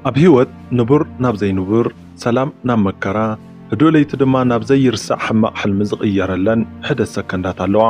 ኣብ ህይወት ንቡር ናብ ዘይንቡር ሰላም ናብ መከራ ህዱለይቲ ድማ ናብ ዘይርሳዕ ሕማቕ ሕልሚ ዝቕየረለን ሕደት ሰከንዳት ኣለዋ።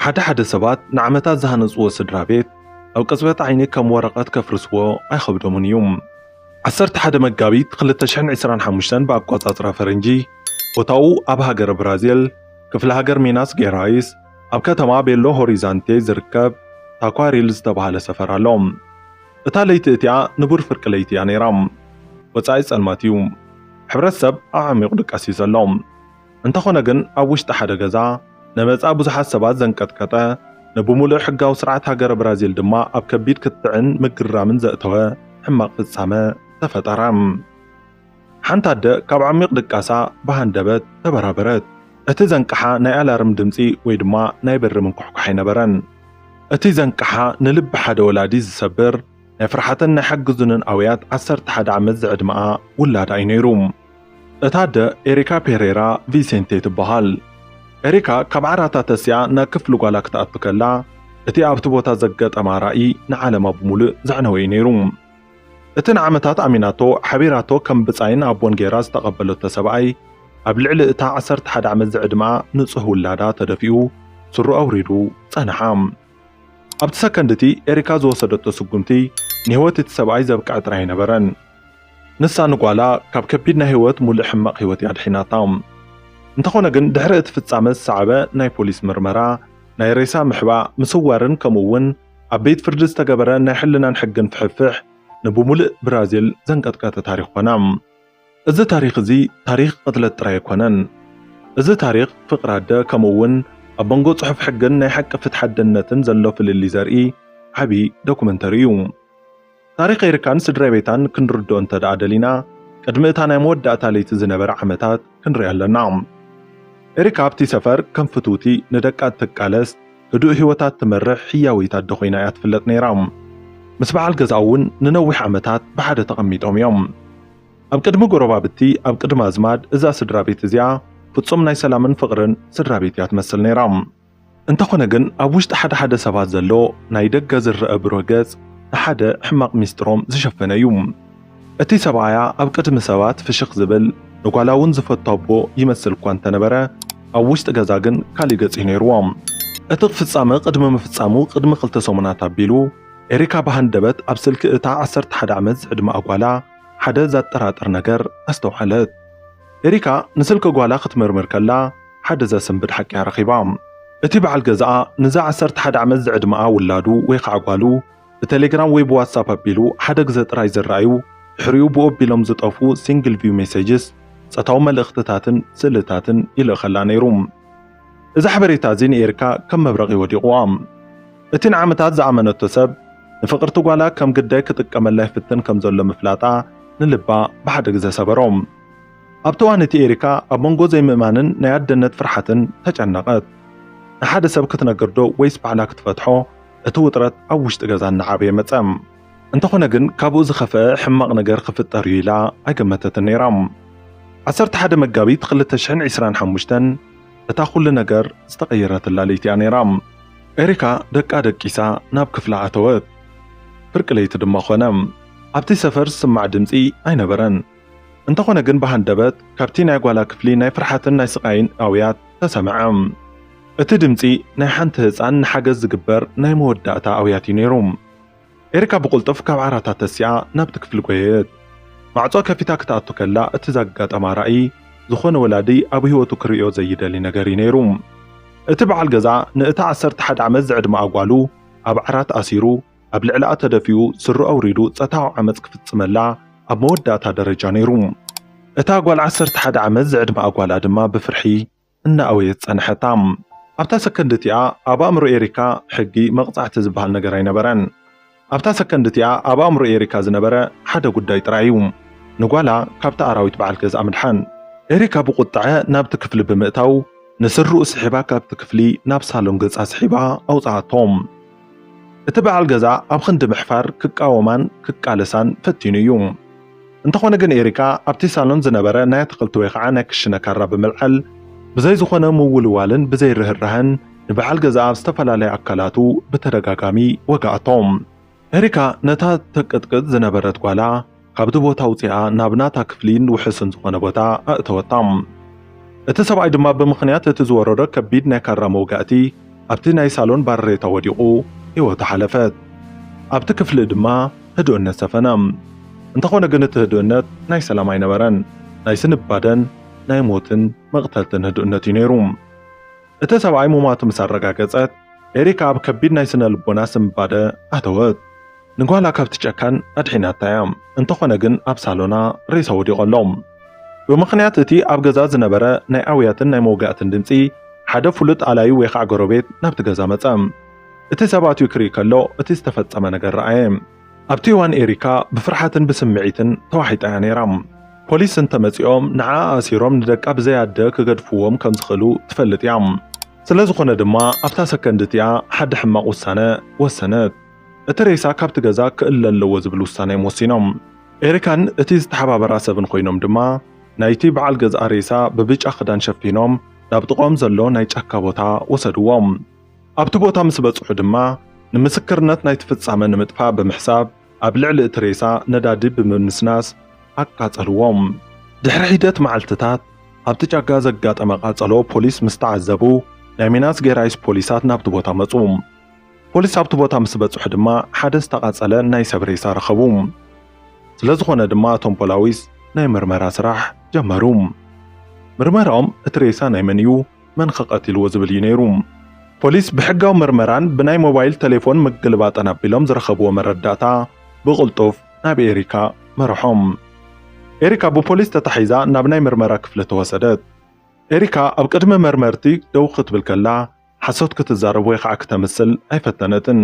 ሓደ ሰባት ንዓመታት ዝሃነጽዎ ስድራ ቤት ኣብ ቅጽበት ዓይኒ ከም ወረቐት ከፍርስዎ ኣይኸብዶምን እዩ። 11 መጋቢት 2025 ብኣቆጻጽራ ፈረንጂ ቦታኡ ኣብ ሃገረ ብራዚል ክፍለ ሃገር ሚናስ ጌራይስ ኣብ ከተማ ቤሎ ሆሪዛንቴ ዝርከብ ታኳሪል ዝተባሃለ ሰፈር ኣሎ። እታ ለይቲ እቲኣ ንቡር ፍርቂ ለይቲ እያ ነይራ። ወጻኢ ጸልማት እዩ። ሕብረተሰብ ኣብ ዓሚቝ ድቃሲ ዘሎ እንተኾነ ግን ኣብ ውሽጢ ሓደ ገዛ ነመጻ ብዙሓት ሰባት ዘንቀጥቀጠ ንብሙሉእ ሕጋዊ ስርዓት ሃገረ ብራዚል ድማ ኣብ ከቢድ ክትዕን ምግራምን ዘእተወ ሕማቕ ፍጻመ ተፈጠረ። ሓንቲ ኣደ ካብ ዓሚቕ ድቃሳ ብሃንደበት ተበራበረት። እቲ ዘንቀሓ ናይ ኣላርም ድምፂ ወይ ድማ ናይ በሪ ምንኩሕኩሕ ኣይነበረን። እቲ ዘንቀሓ ንልቢ ሓደ ወላዲ ዝሰብር ናይ ፍርሓትን ናይ ሓግዙንን ኣውያት 11 ዓመት ዝዕድመኣ ውላዳ እዩ ነይሩ። እታ ኣደ ኤሪካ ፔሬራ ቪሴንቴ ትበሃል። ኤሪካ ካብ ዓራታ ተስያ ናብ ክፍሊ ጓላ ክትኣቱ ከላ እቲ ኣብቲ ቦታ ዘገጠማ ራእይ ንዓለማ ብምሉእ ዘዕነወ እዩ ነይሩ። እቲ ንዓመታት ኣሚናቶ ሓቢራቶ ከም ብጻይን ኣቦን ጌራ ዝተቐበለቶ ሰብኣይ ኣብ ልዕሊ እታ 11 ዓመት ዝዕድመኣ ንጹህ ውላዳ ተደፊኡ ስሩ ኣውሪዱ ጸንሓ። ኣብቲ ሰከንድቲ ኤሪካ ዝወሰደቶ ስጉምቲ ንህይወት እቲ ሰብኣይ ዘብቅዕ ጥራይ ኣይነበረን። ንሳ ንጓላ ካብ ከቢድ ናይ ህይወት ሙሉእ ሕማቕ ህይወት እያ ድሒናታ። እንተኾነ ግን ድሕሪ እቲ ፍጻመ ዝሰዓበ ናይ ፖሊስ ምርመራ ናይ ሬሳ ምሕባእ ምስዋርን ከምኡውን ኣብ ቤት ፍርዲ ዝተገበረ ናይ ሕልናን ሕግን ፍሕፍሕ ንብሙሉእ ብራዚል ዘንቀጥቀጠ ታሪኽ ኮነ። እዚ ታሪኽ እዚ ታሪኽ ቅትለት ጥራይ ኣይኮነን። እዚ ታሪኽ ፍቕሪ ኣደ ከምኡውን ኣብ መንጎ ጽሑፍ ሕግን ናይ ሓቂ ፍትሓት ደህንነትን ዘሎ ፍልሊ ዘርኢ ዓብዪ ዶኩመንተሪ እዩ። ታሪኽ ኤሪካን ስድራ ቤታን ክንርድኦ እንተደኣ ደሊና ቅድሚ እታ ናይ መወዳእታ ለይቲ ዝነበረ ዓመታት ክንርኢ ኣለና። ኤሪካ ኣብቲ ሰፈር ከም ፍቱቲ ንደቃ እትቃለስ ህዱእ ህይወታት ትመርሕ ህያወይቲ ኣደ ኮይና እያ ትፍለጥ ነይራ። ምስ በዓል ገዛ እውን ንነዊሕ ዓመታት ብሓደ ተቐሚጦም እዮም። ኣብ ቅድሚ ጎረባብቲ ኣብ ቅድሚ ኣዝማድ እዛ ስድራ ቤት እዚኣ ፍጹም ናይ ሰላምን ፍቕርን ስድራ ቤት እያ ትመስል ነይራ። እንተኾነ ግን ኣብ ውሽጢ ሓደ ሰባት ዘሎ ናይ ደገ ዝርአ ብሩህ ገጽ ንሓደ ሕማቕ ሚስጥሮም ዝሸፈነ እዩ። እቲ ሰብኣያ ኣብ ቅድሚ ሰባት ፍሽኽ ዝብል ንጓላ እውን ዝፈቶ ኣቦ ይመስል እኳ እንተነበረ ኣብ ውሽጢ ገዛ ግን ካሊእ ገጽ እዩ ነይርዎ። እቲ ፍጻመ ቅድሚ ምፍጻሙ ቅድሚ 2 ሰሙናት ኣቢሉ ኤሪካ ብሃንደበት ኣብ ስልኪ እታ 11 ዓመት ዝዕድመኣ ጓላ ሓደ ዘጠራጥር ነገር ኣስተውዓለት። ኤሪካ ንስልኪ ጓላ ክትምርምር ከላ ሓደ ዘሰንብድ ሓቂ ረኺባ። እቲ በዓል ገዛኣ ንዛ 11 ዓመት ዝዕድመኣ ውላዱ ወይ ከዓ ጓሉ ብቴሌግራም ወይ ብዋትሳፕ ኣቢሉ ሓደ ግዜ ጥራይ ዝረኣዩ ድሕሪኡ ብኦቢሎም ዝጠፉ ሲንግል ቪው ሜሴጅስ ጸታዊ መልእኽትታትን ስእልታትን ይልእኸላ ነይሩ። እዚ ሓበሬታ እዚ ንኤሪካ ከም መብረቕ ወዲቑዋ። እቲ ንዓመታት ዝኣመነቶ ሰብ ንፍቕርቲ ጓላ ከም ግዳይ ክጥቀመላ ይፍትን ከም ዘሎ ምፍላጣ ንልባ ብሓደ ግዜ ሰበሮም። ኣብቲ እዋን እቲ ኤሪካ ኣብ መንጎ ዘይምእማንን ናይ ኣደነት ፍርሓትን ተጨነቐት። ንሓደ ሰብ ክትነግርዶ ወይስ ባዕላ ክትፈትሖ እቲ ውጥረት ኣብ ውሽጢ ገዛ እናዓበየ መጸ። እንተኾነ ግን ካብኡ ዝኸፍአ ሕማቕ ነገር ክፍጠር እዩ ኢላ ኣይገመተትን ነይራ። 11 መጋቢት 2025 እታ ኩሉ ነገር ዝተቐየረትላ ለይቲ እያ ነይራ። ኤሪካ ደቃ ደቂሳ ናብ ክፍላ ኣተወት። ፍርቂ ለይቲ ድማ ኾነ። ኣብቲ ሰፈር ዝስማዕ ድምፂ ኣይነበረን። እንተኾነ ግን ብሃንደበት ካብቲ ናይ ጓላ ክፍሊ ናይ ፍርሓትን ናይ ስቃይን ኣውያት ተሰምዐ። እቲ ድምፂ ናይ ሓንቲ ህፃን ንሓገዝ ዝግበር ናይ መወዳእታ ኣውያት እዩ ነይሩ። ኤሪካ ብቁልጡፍ ካብ ዓራታ ተስያ ናብቲ ክፍሊ ጎየት። ማዕጾ ከፊታ ክትኣቱ ከላ እቲ ዘጋጠማ ራእይ ዝኾነ ወላዲ ኣብ ህይወቱ ክሪኦ ዘይደሊ ነገር እዩ ነይሩ። እቲ በዓል ገዛ ንእታ 11 ዓመት ዝዕድመኣ ጓሉ ኣብ ዓራት ኣሲሩ ኣብ ልዕሊኣ ተደፊኡ ስሩ ኣውሪዱ ጸታዊ ዓመፅ ክፍጽመላ ኣብ መወዳእታ ደረጃ ነይሩ። እታ ጓል 11 ዓመት ዝዕድመኣ ጓላ ድማ ብፍርሒ እናኣወየት ጸንሐታ። ኣብታ ሰከንድ እቲኣ ኣብ ኣእምሮ ኤሪካ ሕጊ መቕጻዕቲ ዝበሃል ነገር ኣይነበረን። ኣብታ ሰከንድ እቲኣ ኣብ ኣእምሮ ኤሪካ ዝነበረ ሓደ ጉዳይ ጥራይ እዩ፣ ንጓላ ካብቲ ኣራዊት በዓል ገዛ ምድሓን። ኤሪካ ብቁጥዐ ናብቲ ክፍሊ ብምእታው ንስሩኡ ስሒባ ካብቲ ክፍሊ ናብ ሳሎን ገጻ ስሒባ ኣውፅኣቶም። እቲ በዓል ገዛ ኣብ ክንዲ ምሕፋር ክቃወማን ክቃለሳን ፈቲኑ እዩ። እንተኾነ ግን ኤሪካ ኣብቲ ሳሎን ዝነበረ ናይ ኣትክልቲ ወይ ከዓ ናይ ክሽነ ካራ ብምልዓል ብዘይ ዝኾነ ምውልዋልን ብዘይ ርህራህን ንበዓል ገዛ ኣብ ዝተፈላለየ ኣካላቱ ብተደጋጋሚ ወጋኣቶም። ኤሪካ ነታ ተቅጥቅጥ ዝነበረት ጓላ ካብቲ ቦታ ውፅኣ ናብ ናታ ክፍሊን ውሕስን ዝኾነ ቦታ ኣእተወታ። እቲ ሰብኣይ ድማ ብምኽንያት እቲ ዝወረዶ ከቢድ ናይ ካራ መውጋእቲ ኣብቲ ናይ ሳሎን ባሬታ ወዲቑ ህይወቱ ሓለፈት። ኣብቲ ክፍሊ ድማ ህድእነት ሰፈነ። እንተኾነ ግን እቲ ህድእነት ናይ ሰላም ኣይነበረን፣ ናይ ስንባደን ናይ ሞትን መቕተልትን ህድእነት እዩ ነይሩ። እቲ ሰብኣይ ሙማቱ ምስ ኣረጋገፀት ኤሪካ ኣብ ከቢድ ናይ ስነ ልቦና ስንባደ ኣተወት። ንጓላ ካብቲ ጨካን ኣድሒናታ እያ። እንተኾነ ግን ኣብ ሳሎና ሬሳ ወዲቑ ኣሎ። ብምኽንያት እቲ ኣብ ገዛ ዝነበረ ናይ ኣውያትን ናይ መውጋእትን ድምፂ ሓደ ፍሉጥ ኣላዩ ወይ ከዓ ጎረቤት ናብቲ ገዛ መፀ። እቲ ሰብኣትዩ ክርኢ ከሎ እቲ ዝተፈፀመ ነገር ረኣየ። ኣብቲ እዋን ኤሪካ ብፍርሓትን ብስምዒትን ተዋሒጣ እያ ነይራ። ፖሊስ እንተመፂኦም ንዓ ኣሲሮም ንደቃ ብዘያደ ክገድፍዎም ከም ዝኽእሉ ትፈልጥ እያ። ስለ ዝኾነ ድማ ኣብታ ሰከንድ እቲኣ ሓደ ሕማቕ ውሳነ ወሰነት። እቲ ሬሳ ካብቲ ገዛ ክእለ ኣለዎ ዝብል ውሳነ ወሲኖም። ኤሪካን እቲ ዝተሓባበራ ሰብን ኮይኖም ድማ ናይቲ በዓል ገዛ ሬሳ ብብጫ ክዳን ሸፊኖም ናብ ጥቖም ዘሎ ናይ ጫካ ቦታ ወሰድዎም። ኣብቲ ቦታ ምስ በጽሑ ድማ ንምስክርነት ናይቲ ፍጻመ ንምጥፋእ ብምሕሳብ ኣብ ልዕሊ እቲ ሬሳ ነዳዲ ብምንስናስ ኣቃጸልዎም። ድሕሪ ሂደት መዓልትታት ኣብቲ ጫካ ዘጋጠመ ቃጸሎ ፖሊስ ምስ ተዓዘቡ ናይ ሚናስ ጌራይስ ፖሊሳት ናብቲ ቦታ መጹ። ፖሊስ ኣብቲ ቦታ ምስ በጽሑ ድማ ሓደ ዝተቃጸለ ናይ ሰብ ሬሳ ረኸቡ። ስለ ዝኾነ ድማ እቶም ፖላዊስ ናይ ምርመራ ስራሕ ጀመሩ። ምርመራኦም እቲ ሬሳ ናይ መን እዩ መን ከቐቲልዎ ዝብል እዩ ነይሩ። ፖሊስ ብሕጋዊ ምርመራን ብናይ ሞባይል ቴሌፎን ምግልባጠን ኣቢሎም ዝረኸብዎ መረዳእታ ብቕልጡፍ ናብ ኤሪካ መርሖም። ኤሪካ ብፖሊስ ተታሒዛ ናብ ናይ ምርመራ ክፍሊ ተወሰደት። ኤሪካ ኣብ ቅድሚ መርመርቲ ደው ክትብል ከላ ሓሶት ክትዛረብ ወይ ከዓ ክተምስል ኣይፈተነትን።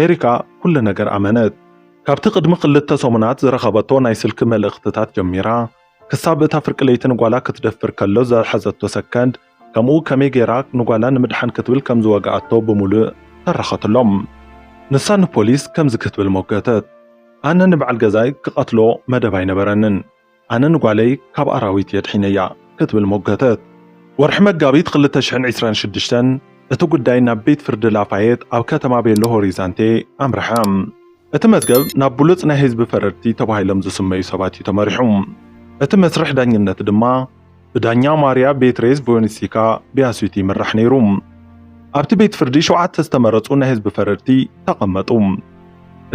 ኤሪካ ኩሉ ነገር ኣመነት። ካብቲ ቅድሚ 2 ሰሙናት ዝረኸበቶ ናይ ስልኪ መልእኽትታት ጀሚራ ክሳብ እታ ፍርቂ ለይቲ ንጓላ ክትደፍር ከሎ ዝሓዘቶ ሰከንድ ከምኡ ከመይ ጌራ ንጓላ ንምድሓን ክትብል ከም ዝወግኣቶ ብምሉእ ተረኸትሎም። ንሳ ንፖሊስ ከምዚ ክትብል ሞገተት። ኣነ ንበዓል ገዛይ ክቐትሎ መደብ ኣይነበረንን፣ ኣነ ንጓለይ ካብ ኣራዊት የድሒነያ ክትብል ሞገተት። ወርሒ መጋቢት 2026 እቲ ጉዳይ ናብ ቤት ፍርዲ ላፋየት ኣብ ከተማ ቤሎ ሆሪዛንቴ ኣምርሐ። እቲ መዝገብ ናብ ብሉፅ ናይ ህዝቢ ፈረድቲ ተባሂሎም ዝስመዩ ሰባት እዩ ተመሪሑ። እቲ መስርሕ ዳኝነት ድማ ብዳኛ ማርያ ቤትሬዝ ቮኒሲካ ቢያስዊቲ ይምራሕ ነይሩ። ኣብቲ ቤት ፍርዲ 7 ዝተመረፁ ናይ ህዝቢ ፈረድቲ ተቐመጡ።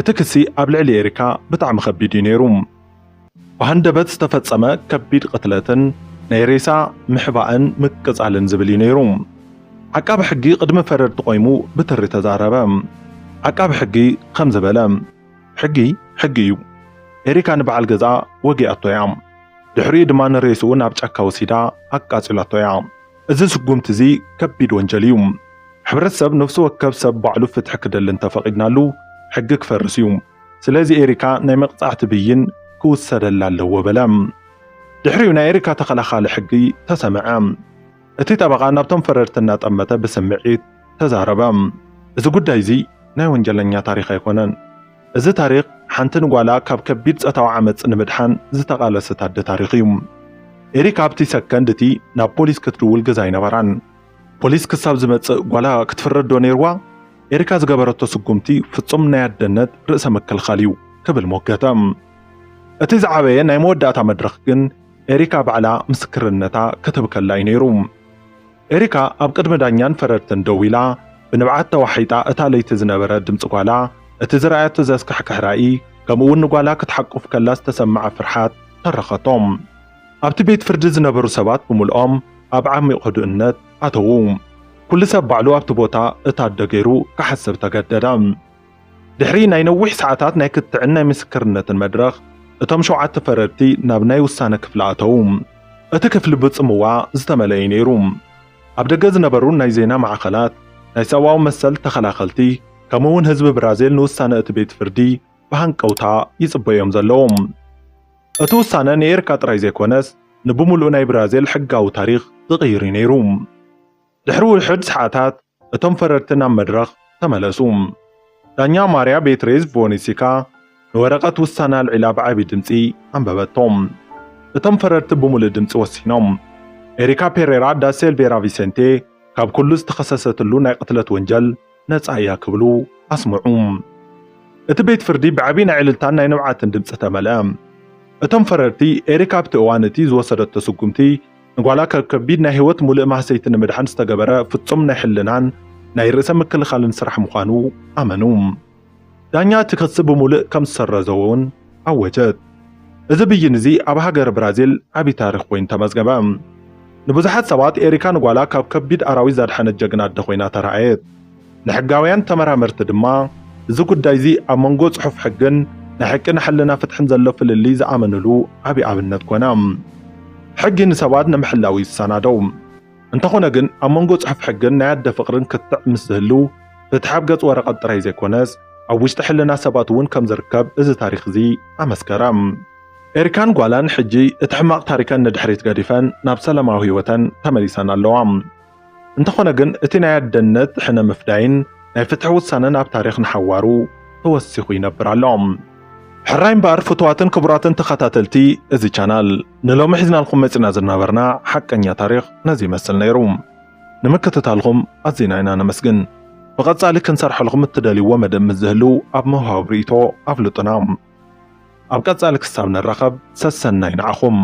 እቲ ክሲ ኣብ ልዕሊ ኤሪካ ብጣዕሚ ከቢድ እዩ ነይሩ። ብሃንደበት ዝተፈጸመ ከቢድ ቅትለትን ናይ ሬሳ ምሕባእን ምቅጻልን ዝብል እዩ ነይሩ። ዓቃቢ ሕጊ ቅድሚ ፈረድቲ ቆይሙ ብትሪ ተዛረበ። ዓቃቢ ሕጊ ከም ዝበለ ሕጊ እዩ፣ ኤሪካ ንበዓል ገዛ ወጊኣቶ እያ፣ ድሕሪኡ ድማ ንሬስኡ ናብ ጫካ ወሲዳ ኣቃጺላቶ እያ። እዚ ስጉምቲ እዚ ከቢድ ወንጀል እዩ። ሕብረተሰብ ነፍሲ ወከፍ ሰብ ባዕሉ ፍትሒ ክደሊ እንተፈቒድናሉ ሕጊ ክፈርስ እዩ። ስለዚ ኤሪካ ናይ መቕጻዕቲ ብይን ክውሰደላ ኣለዎ በለ። ድሕሪኡ ናይ ኤሪካ ተኸላኻሊ ሕጊ ተሰምዐ። እቲ ጠበቓ ናብቶም ፈረድቲ እናጠመተ ብስምዒት ተዛረበ። እዚ ጉዳይ እዚ ናይ ወንጀለኛ ታሪክ ኣይኮነን። እዚ ታሪክ ሓንቲ ንጓላ ካብ ከቢድ ጸታዊ ዓመፅ ንምድሓን ዝተቓለሰት ኣደ ታሪክ እዩ። ኤሪካ ኣብቲ ሰከንድ እቲ ናብ ፖሊስ ክትድውል ገዛ ኣይነበራን። ፖሊስ ክሳብ ዝመጽእ ጓላ ክትፍረዶ ነይርዋ። ኤሪካ ዝገበረቶ ስጉምቲ ፍጹም ናይ ኣደነት ርእሰ ምክልኻል እዩ ክብል ሞገተ። እቲ ዝዓበየ ናይ መወዳእታ መድረኽ ግን ኤሪካ ባዕላ ምስክርነታ ክትህብ ከላ እዩ ነይሩ። ኤሪካ ኣብ ቅድሚ ዳኛን ፈረድትን ደው ኢላ ብንብዓት ተዋሒጣ እታ ለይቲ ዝነበረ ድምፂ ጓላ እቲ ዝረኣያቶ ዘስካሕክሕ ራእይ ከምኡውን ንጓላ ክትሓቁፍ ከላ ዝተሰምዐ ፍርሓት ተረኸቶም። ኣብቲ ቤት ፍርዲ ዝነበሩ ሰባት ብምልኦም ኣብ ዓሚቕ ህዱእነት ኣተዉ። ኩሉ ሰብ ባዕሉ ኣብቲ ቦታ እታደ ገይሩ ክሓስብ ተገደደ። ድሕሪ ናይ ነዊሕ ሰዓታት ናይ ክትዕን ናይ ምስክርነትን መድረኽ እቶም 7 ፈረድቲ ናብ ናይ ውሳነ ክፍሊ ኣተዉ። እቲ ክፍሊ ብጽምዋ ዝተመልአ ነይሩ። ኣብ ደገ ዝነበሩ ናይ ዜና ማዕኸላት፣ ናይ ሰብኣዊ መሰል ተኸላኸልቲ ከምኡውን ህዝቢ ብራዚል ንውሳነ እቲ ቤት ፍርዲ ብሃንቀውታ ይጽበዮም ዘለዎም። እቲ ውሳነ ንኤሪካ ጥራይ ዘይኮነስ ንብምሉእ ናይ ብራዚል ሕጋዊ ታሪክ ዝቕይር ነይሩ። ድሕሪ ውሕድ ሰዓታት እቶም ፈረድቲ ናብ መድረኽ ተመለሱ። ዳኛ ማርያ ቤትሬዝ ቮኒሲካ ንወረቐት ውሳነ ኣልዒላ ብዓብዪ ድምፂ ኣንበበቶም። እቶም ፈረድቲ ብምሉእ ድምፂ ወሲኖም ኤሪካ ፔሬራ ዳ ሴልቬራ ቪሴንቴ ካብ ኩሉ ዝተኸሰሰትሉ ናይ ቅትለት ወንጀል ነፃ እያ ክብሉ ኣስምዑ። እቲ ቤት ፍርዲ ብዓብዪ ናይ ዕልልታን ናይ ንብዓትን ድምፂ ተመልአ። እቶም ፈረርቲ ኤሪካ ኣብቲ እዋን እቲ ዝወሰደቶ ስጉምቲ ንጓላ ከቢድ ናይ ህይወት ሙሉእ ማህሰይቲ ንምድሓን ዝተገበረ ፍጹም ናይ ሕልናን ናይ ርእሰ ምክልኻልን ስራሕ ምዃኑ ኣመኑ። ዳኛ እቲ ክስ ብሙሉእ ከም ዝሰረዘዎ እውን ኣወጀት። እዚ ብይን እዚ ኣብ ሃገር ብራዚል ዓብዪ ታሪኽ ኮይኑ ተመዝገበ። ንብዙሓት ሰባት ኤሪካ ንጓላ ካብ ከቢድ ኣራዊት ዘድሓነት ጀግና ኣደ ኮይና ተረኣየት። ንሕጋውያን ተመራመርቲ ድማ እዚ ጉዳይ እዚ ኣብ መንጎ ጽሑፍ ሕግን ናይ ሕቂ ንሕልና ፍትሕን ዘሎ ፍልሊ ዝኣመንሉ ዓብዪ ኣብነት ኮነ። ሕጊ ንሰባት ንምሕላው ይሰናደው። እንተኾነ ግን ኣብ መንጎ ጽሑፍ ሕግን ናይ ኣደ ፍቕርን ክትዕ ምስ ዝህሉ ፍትሒ ኣብ ገጽ ወረቐት ጥራይ ዘይኮነስ ኣብ ውሽጢ ሕልና ሰባት እውን ከም ዝርከብ እዚ ታሪክ እዚ ኣመስከረ። ኤሪካን ጓላን ሕጂ እቲ ሕማቕ ታሪከን ንድሕሪት ገዲፈን ናብ ሰላማዊ ህይወተን ተመሊሰን ኣለዋ። እንተኾነ ግን እቲ ናይ ኣደነት ሕነ ምፍዳይን ናይ ፍትሒ ውሳነን ኣብ ታሪክ ንሓዋሩ ተወሲኹ ይነብር ኣሎ። ሕራይ እምበር ፍትዋትን ክቡራትን ተኸታተልቲ እዚ ቻናል ንሎሚ ሒዝናልኩም መፂና ዝነበርና ሓቀኛ ታሪክ ነዚ ይመስል ነይሩ። ንምክትታልኩም ኣዝና ኢና ነመስግን። ብቐጻሊ ክንሰርሐልኩም እትደልይዎ መደብ ምስ ዝህሉ ኣብ ምውሃብ ርእቶ ኣፍልጡና። ኣብ ቀጻሊ ክሳብ ንራኸብ ሰሰናይ ንዓኹም።